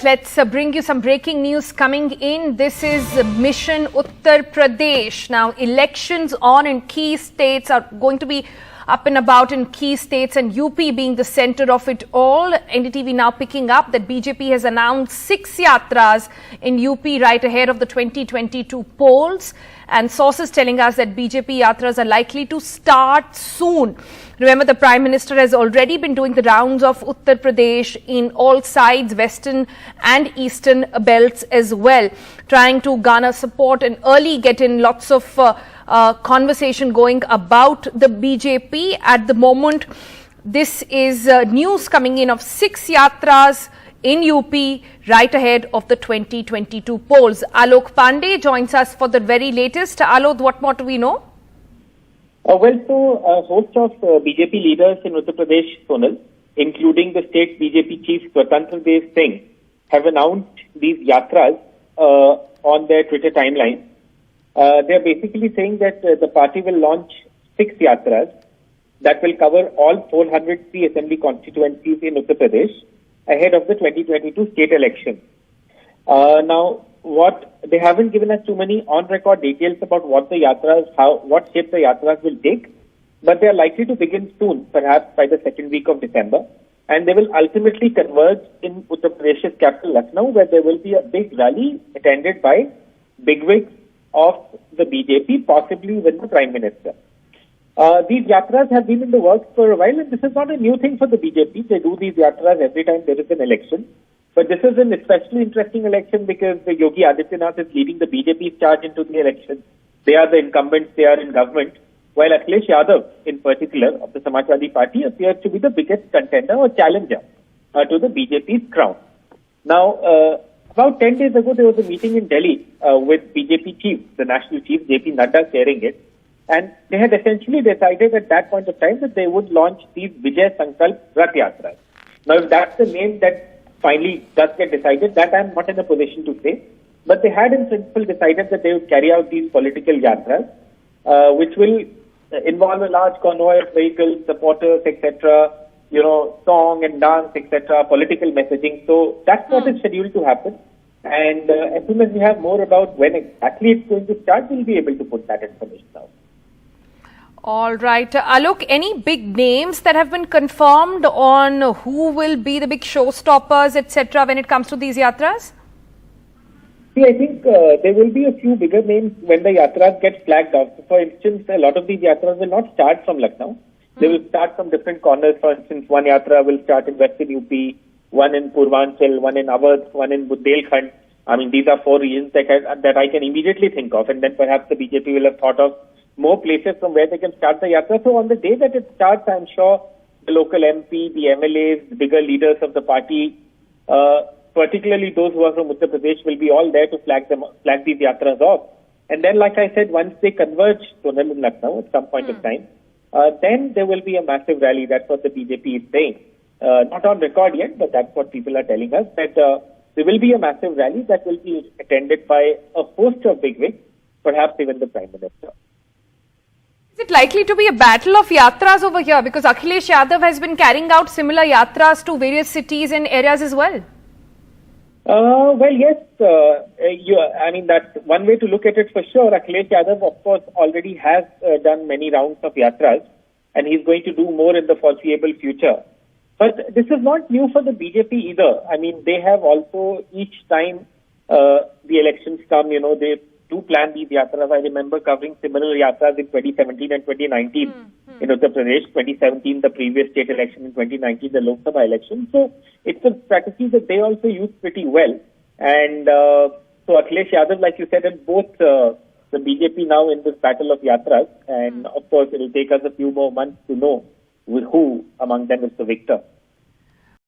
let's bring you some breaking news coming in. This is Mission Uttar Pradesh. Now, elections on in key states are going to be up and about in key states, and UP being the center of it all. NDTV now picking up that BJP has announced 6 yatras in UP right ahead of the 2022 polls, and sources telling us that BJP yatras are likely to start soon. Remember, the Prime Minister has already been doing the rounds of Uttar Pradesh in all sides, western and eastern belts as well, trying to garner support and early get in lots of conversation going about the BJP. At the moment, this is news coming in of 6 yatras in UP right ahead of the 2022 polls. Alok Pandey joins us for the very latest. Alok, what more do we know? A host of BJP leaders in Uttar Pradesh, Sonal, including the state BJP chief Swatantra Dev Singh, have announced these yatras on their Twitter timeline. They're basically saying that the party will launch 6 yatras that will cover all 403 assembly constituencies in Uttar Pradesh ahead of the 2022 state election. Now, they haven't given us too many on-record details about what the yatras, what shape the yatras will take, but they are likely to begin soon, perhaps by the second week of December, and they will ultimately converge in Uttar Pradesh's capital Lucknow, where there will be a big rally attended by bigwigs of the BJP, possibly even the Prime Minister. These yatras have been in the works for a while, and this is not a new thing for the BJP. They do these yatras every time there is an election. But this is an especially interesting election because the Yogi Adityanath is leading the BJP's charge into the election. They are the incumbents, they are in government, while Akhilesh Yadav, in particular, of the Samajwadi Party, appears to be the biggest contender or challenger to the BJP's crown. Now, about 10 days ago, there was a meeting in Delhi with BJP chief, the national chief, JP Nadda, chairing it. And they had essentially decided at that point of time that they would launch these Vijay Sankalp Rath Yatras. Now, if that's the name that finally does get decided, that I'm not in a position to say. But they had in principle decided that they would carry out these political yatras, which will involve a large convoy of vehicles, supporters, etc., song and dance, etc., political messaging. So that's what is scheduled to happen. And as soon as we have more about when exactly it's going to start, we'll be able to put that information out. All right. Alok, any big names that have been confirmed on who will be the big showstoppers, etc., when it comes to these yatras? See, I think there will be a few bigger names when the yatras get flagged off. For instance, a lot of these yatras will not start from Lucknow. They will start from different corners. For instance, one yatra will start in Western UP, one in Purvanchal, one in Awadh, one in Bundelkhand. I mean, these are 4 regions that I can immediately think of. And then perhaps the BJP will have thought of more places from where they can start the yatra. So on the day that it starts, I'm sure the local MP, the MLAs, the bigger leaders of the party, particularly those who are from Uttar Pradesh, will be all there to flag these yatras off. And then, like I said, once they converge Sonal in Lucknow at some point of time, then there will be a massive rally. That's what the BJP is saying. Not on record yet, but that's what people are telling us, that there will be a massive rally that will be attended by a host of bigwigs, perhaps even the Prime Minister. Is it likely to be a battle of yatras over here? Because Akhilesh Yadav has been carrying out similar yatras to various cities and areas as well. Well, yes. I mean, that's one way to look at it for sure. Akhilesh Yadav, of course, already has done many rounds of yatras, and he's going to do more in the foreseeable future. But this is not new for the BJP either. I mean, they have also, each time the elections come, they do plan these yatras. I remember covering similar yatras in 2017 and 2019 in Uttar Pradesh. 2017, the previous state election, in 2019, the Lok Sabha election. So it's a strategy that they also use pretty well. And so Akhilesh Yadav, like you said, and both the BJP now in this battle of yatras. And of course, it will take us a few more months to know who among them is the victor.